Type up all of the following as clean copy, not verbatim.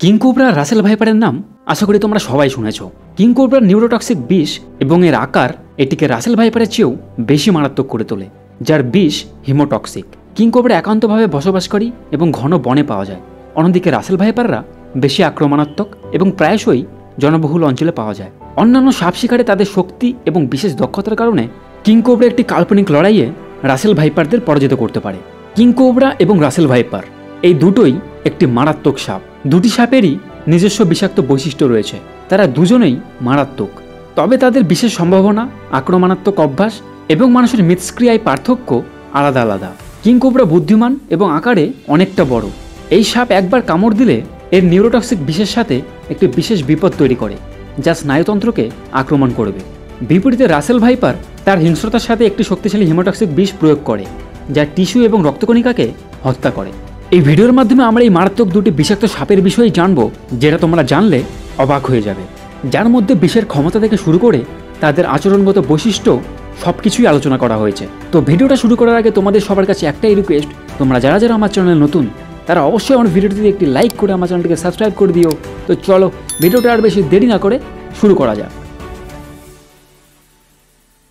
King cobra Rasel ভাইপারের নাম আশা করি তোমরা সবাই শুনেছ। কিং কোবরার নিউরোটক্সিক বিষ এবং এর আকার এটিকে রাসেল ভাইপারের চেয়েও বেশি মারাত্মক করে তোলে, যার বিষ হিমোটক্সিক। কিং কোবরা একান্তভাবে বসবাসকারী এবং ঘন বনে পাওয়া যায়। অন্যদিকে রাসেল ভাইপাররা বেশি আক্রমণাত্মক এবং প্রায়শই জনবহুল অঞ্চলে পাওয়া যায়। অন্যান্য সাপ শিকারে তাদের শক্তি এবং বিশেষ দক্ষতার কারণে কিং কোবরা একটি কাল্পনিক লড়াইয়ে রাসেল ভাইপারদের পরাজিত করতে পারে। কিং কোবরা এবং রাসেল ভাইপার এই দুটোই একটি মারাত্মক সাপ। দুটি সাপেরই নিজস্ব বিষাক্ত বৈশিষ্ট্য রয়েছে। তারা দুজনেই মারাত্মক, তবে তাদের বিশেষ সম্ভাবনা, আক্রমণাত্মক অভ্যাস এবং মানুষের মিথস্ক্রিয়ায় পার্থক্য আলাদা আলাদা। কিং কোবরা বুদ্ধিমান এবং আকারে অনেকটা বড়। এই সাপ একবার কামড় দিলে এর নিউরোটক্সিক বিষের সাথে একটি বিশেষ বিপদ তৈরি করে, যা স্নায়ুতন্ত্রকে আক্রমণ করবে। বিপরীতে রাসেল ভাইপার তার হিংস্রতার সাথে একটি শক্তিশালী হিমোটক্সিক বিষ প্রয়োগ করে, যা টিস্যু এবং রক্তকণিকাকে হত্যা করে। এই ভিডিওর মাধ্যমে আমরা এই মারাত্মক দুটি বিষাক্ত সাপের বিষয়ে জানবো, যেটা তোমরা জানলে অবাক হয়ে যাবে, যার মধ্যে বিষের ক্ষমতা থেকে শুরু করে তাদের আচরণগত বৈশিষ্ট্য সবকিছুই আলোচনা করা হয়েছে। তো ভিডিওটা শুরু করার আগে তোমাদের সবার কাছে একটাই রিকোয়েস্ট, তোমরা যারা যারা আমার চ্যানেল নতুন তারা অবশ্যই আমার ভিডিওটিতে একটি লাইক করে আমার চ্যানেলটিকে সাবস্ক্রাইব করে দিও। তো চলো ভিডিওটা আর বেশি দেরি না করে শুরু করা যাক।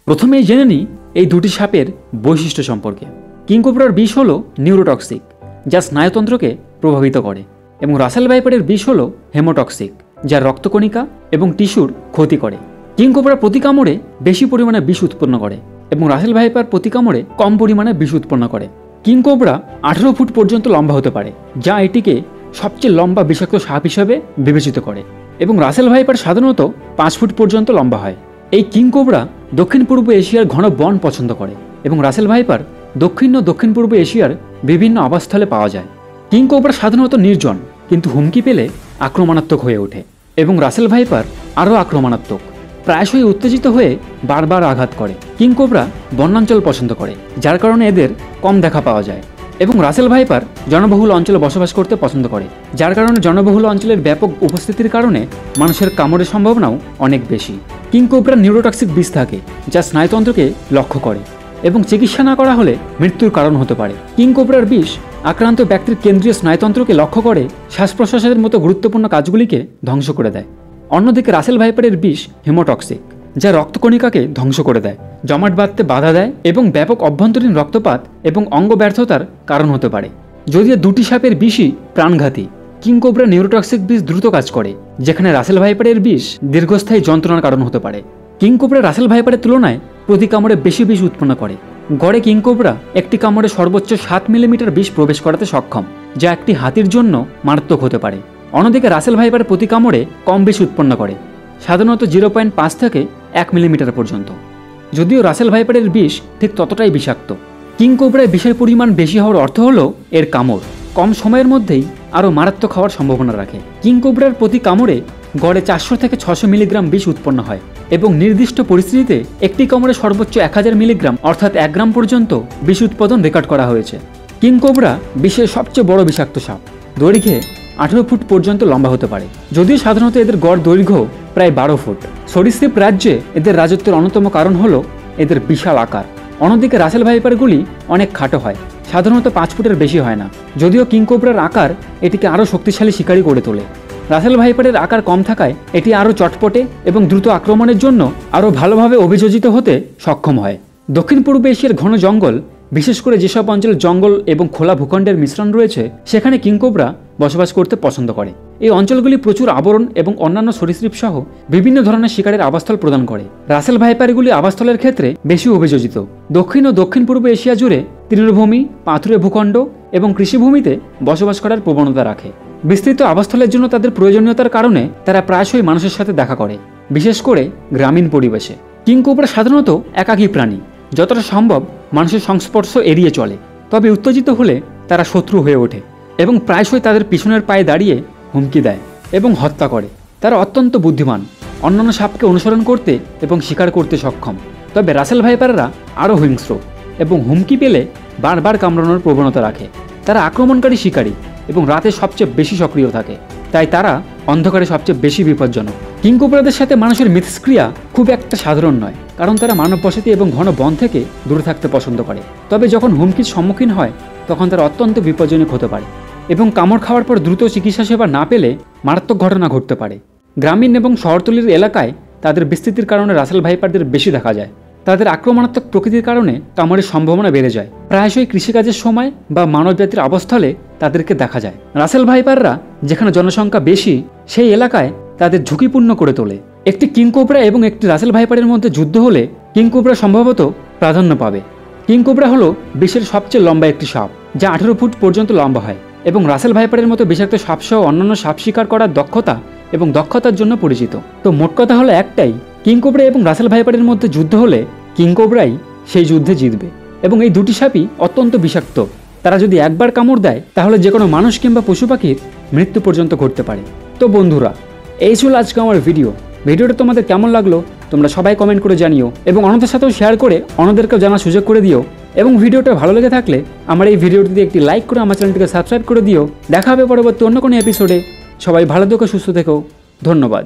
প্রথমেই জেনে নিই এই দুটি সাপের বৈশিষ্ট্য সম্পর্কে। কিং কোবরার বিষ হলো নিউরোটক্সিক, যা স্নায়ুতন্ত্রকে প্রভাবিত করে, এবং রাসেল ভাইপারের বিষ হলো হেমোটক্সিক, যা রক্তকণিকা এবং টিস্যুর ক্ষতি করে। কিং কোবরা প্রতি কামড়ে বেশি পরিমাণে বিষ উৎপন্ন করে এবং রাসেল ভাইপার প্রতি কামড়ে কম পরিমাণে বিষ উৎপন্ন করে। কিং কোবরা 18 ফুট পর্যন্ত লম্বা হতে পারে, যা এটিকে সবচেয়ে লম্বা বিষাক্ত সাপ হিসেবে বিবেচিত করে, এবং রাসেল ভাইপার সাধারণত 5 ফুট পর্যন্ত লম্বা হয়। এই কিং কোবরা দক্ষিণ পূর্ব এশিয়ার ঘন বন পছন্দ করে এবং রাসেল ভাইপার দক্ষিণ ও দক্ষিণ পূর্ব এশিয়ার বিভিন্ন আবাসস্থলে পাওয়া যায়। কিং কোবরা সাধারণত নির্জন, কিন্তু হুমকি পেলে আক্রমণাত্মক হয়ে ওঠে, এবং রাসেল ভাইপার আরও আক্রমণাত্মক, প্রায়শই উত্তেজিত হয়ে বারবার আঘাত করে। কিং কোবরা বনাঞ্চল পছন্দ করে, যার কারণে এদের কম দেখা পাওয়া যায়, এবং রাসেল ভাইপার জনবহুল অঞ্চলে বসবাস করতে পছন্দ করে, যার কারণে জনবহুল অঞ্চলের ব্যাপক উপস্থিতির কারণে মানুষের কামড়ের সম্ভাবনাও অনেক বেশি। কিং কোবরার নিউরোটক্সিক বিষ থাকে, যা স্নায়ুতন্ত্রকে লক্ষ্য করে এবং চিকিৎসা না করা হলে মৃত্যুর কারণ হতে পারে। কিং কোবরার বিষ আক্রান্ত ব্যক্তির কেন্দ্রীয় স্নায়ুতন্ত্রকে লক্ষ্য করে শ্বাস প্রশ্বাসের মতো গুরুত্বপূর্ণ কাজগুলিকে ধ্বংস করে দেয়। অন্যদিকে রাসেল ভাইপারের বিষ হিমোটক্সিক, যা রক্তকণিকাকে ধ্বংস করে দেয়, জমাট বাঁধতে বাধা দেয় এবং ব্যাপক অভ্যন্তরীণ রক্তপাত এবং অঙ্গ ব্যর্থতার কারণ হতে পারে। যদিও দুটি সাপের বিষই প্রাণঘাতী, কিং কোবরা নিউরোটক্সিক বিষ দ্রুত কাজ করে, যেখানে রাসেল ভাইপারের বিষ দীর্ঘস্থায়ী যন্ত্রণার কারণ হতে পারে। কিং কোবরা রাসেল ভাইপারের তুলনায় প্রতি কামড়ে বেশি বিষ উৎপন্ন করে। গড়ে কিং কোবরা একটি কামড়ে সর্বোচ্চ 7 মিলিমিটার বিষ প্রবেশ করাতে সক্ষম, যা একটি হাতির জন্য মারাত্মক হতে পারে। অন্যদিকে রাসেল ভাইপার প্রতি কামড়ে কম বিষ উৎপন্ন করে, সাধারণত 0.5 থেকে 1 মিলিমিটার পর্যন্ত। যদিও রাসেল ভাইপারের বিষ ঠিক ততটাই বিষাক্ত। কিং কোবরায় বিষের পরিমাণ বেশি হওয়ার অর্থ হলো এর কামড় কম সময়ের মধ্যেই আরও মারাত্মক হওয়ার সম্ভাবনা রাখে। কিং কোবরার প্রতি কামড়ে গড়ে 400 থেকে 600 মিলিগ্রাম বিষ উৎপন্ন হয়, এবং নির্দিষ্ট পরিস্থিতিতে একটি কামড়ে সর্বোচ্চ 1000 মিলিগ্রাম অর্থাৎ 1 গ্রাম পর্যন্ত বিষ উৎপাদন রেকর্ড করা হয়েছে। কিং কোবরা বিশ্বের সবচেয়ে বড় বিষাক্ত সাপ, দৈর্ঘ্যে 18 ফুট পর্যন্ত লম্বা হতে পারে, যদিও সাধারণত এদের গড় দৈর্ঘ্য প্রায় 12 ফুট। সরীসৃপ রাজ্যে এদের রাজত্বের অন্যতম কারণ হলো এদের বিশাল আকার। অন্যদিকে রাসেল ভাইপারগুলি অনেক খাটো হয়, সাধারণত 5 ফুটের বেশি হয় না, যদিও কিং কোবরার আকার এটিকে আরও শক্তিশালী শিকারী করে তোলে। রাসেল ভাইপারের আকার কম থাকায় এটি আরও চটপটে এবং দ্রুত আক্রমণের জন্য আরও ভালোভাবে অভিযোজিত হতে সক্ষম হয়। দক্ষিণ পূর্ব এশিয়ার ঘন জঙ্গল, বিশেষ করে যেসব অঞ্চলে জঙ্গল এবং খোলা ভূখণ্ডের মিশ্রণ রয়েছে, সেখানে কিং কোবরা বসবাস করতে পছন্দ করে। এই অঞ্চলগুলি প্রচুর আবরণ এবং অন্যান্য সরীসৃপ সহ বিভিন্ন ধরনের শিকারের আবাসস্থল প্রদান করে। রাসেল ভাইপারগুলি আবাসস্থলের ক্ষেত্রে বেশি অভিযোজিত। দক্ষিণ ও দক্ষিণ পূর্ব এশিয়া জুড়ে তৃণভূমি, পাথুরে ভূখণ্ড এবং কৃষিভূমিতে বসবাস করার প্রবণতা রাখে। বিস্তৃত আবাসস্থলের জন্য তাদের প্রয়োজনীয়তার কারণে তারা প্রায়শই মানুষের সাথে দেখা করে, বিশেষ করে গ্রামীণ পরিবেশে। কিং কোবরা সাধারণত একাকী প্রাণী, যতটা সম্ভব মানুষের সংস্পর্শ এড়িয়ে চলে, তবে উত্তেজিত হলে তারা শত্রু হয়ে ওঠে এবং প্রায়শই তাদের পিছনের পায়ে দাঁড়িয়ে হুমকি দেয় এবং হত্যা করে। তারা অত্যন্ত বুদ্ধিমান, অন্যান্য সাপকে অনুসরণ করতে এবং শিকার করতে সক্ষম। তবে রাসেল ভাইপাররা আরও হিংস্র এবং হুমকি পেলে বারবার কামড়ানোর প্রবণতা রাখে। তারা আক্রমণকারী শিকারী এবং রাতে সবচেয়ে বেশি সক্রিয় থাকে, তাই তারা অন্ধকারে সবচেয়ে বেশি বিপজ্জনক। কিং কোবরাদের সাথে মানুষের মিথস্ক্রিয়া খুব একটা সাধারণ নয়, কারণ তারা মানব বসতি এবং ঘন বন থেকে দূরে থাকতে পছন্দ করে। তবে যখন হুমকির সম্মুখীন হয় তখন তারা অত্যন্ত বিপজ্জনক হতে পারে। এবং কামড় খাওয়ার পর দ্রুত চিকিৎসা সেবা না পেলে মারাত্মক ঘটনা ঘটতে পারে। গ্রামীণ এবং শহরতলির এলাকায় তাদের বিস্তৃতির কারণে রাসেল ভাইপারদের বেশি দেখা যায়। তাদের আক্রমণাত্মক প্রকৃতির কারণে কামড়ের সম্ভাবনা বেড়ে যায়। প্রায়শই কৃষিকাজের সময় বা মানবজাতির আবাসস্থলে তাদেরকে দেখা যায়। রাসেল ভাইপাররা যেখানে জনসংখ্যা বেশি সেই এলাকায় তাদের ঝুঁকিপূর্ণ করে তোলে। একটি কিংকোবরা এবং একটি রাসেল ভাইপারের মধ্যে যুদ্ধ হলে কিংকোবরা সম্ভবত প্রাধান্য পাবে। কিংকোবরা হলো বিশ্বের সবচেয়ে লম্বা একটি সাপ, যা 18 ফুট পর্যন্ত লম্বা হয় এবং রাসেল ভাইপারের মতো বিষাক্ত সাপসহ অন্যান্য সাপ শিকার করার দক্ষতার জন্য পরিচিত। তো মোট কথা হলো একটাই, কিংকোবরা এবং রাসেল ভাইপারের মধ্যে যুদ্ধ হলে কিংকোবরাই সেই যুদ্ধে জিতবে। এবং এই দুটি সাপই অত্যন্ত বিষাক্ত। তারা যদি একবার কামড় দেয় তাহলে যে কোনো মানুষ কিংবা পশু পাখির মৃত্যু পর্যন্ত ঘটতে পারে। তো বন্ধুরা, এই ছিল আজকে আমার ভিডিওটা তোমাদের কেমন লাগলো তোমরা সবাই কমেন্ট করে জানিও এবং অন্যদের সাথেও শেয়ার করে অন্যদেরকেও জানার সুযোগ করে দিও। এবং ভিডিওটা ভালো লেগে থাকলে আমার এই ভিডিওটিতে একটি লাইক করে আমার চ্যানেলটিকে সাবস্ক্রাইব করে দিও। দেখা হবে পরবর্তী অন্য কোনো এপিসোডে। সবাই ভালো থেকো, সুস্থ থেকো। ধন্যবাদ।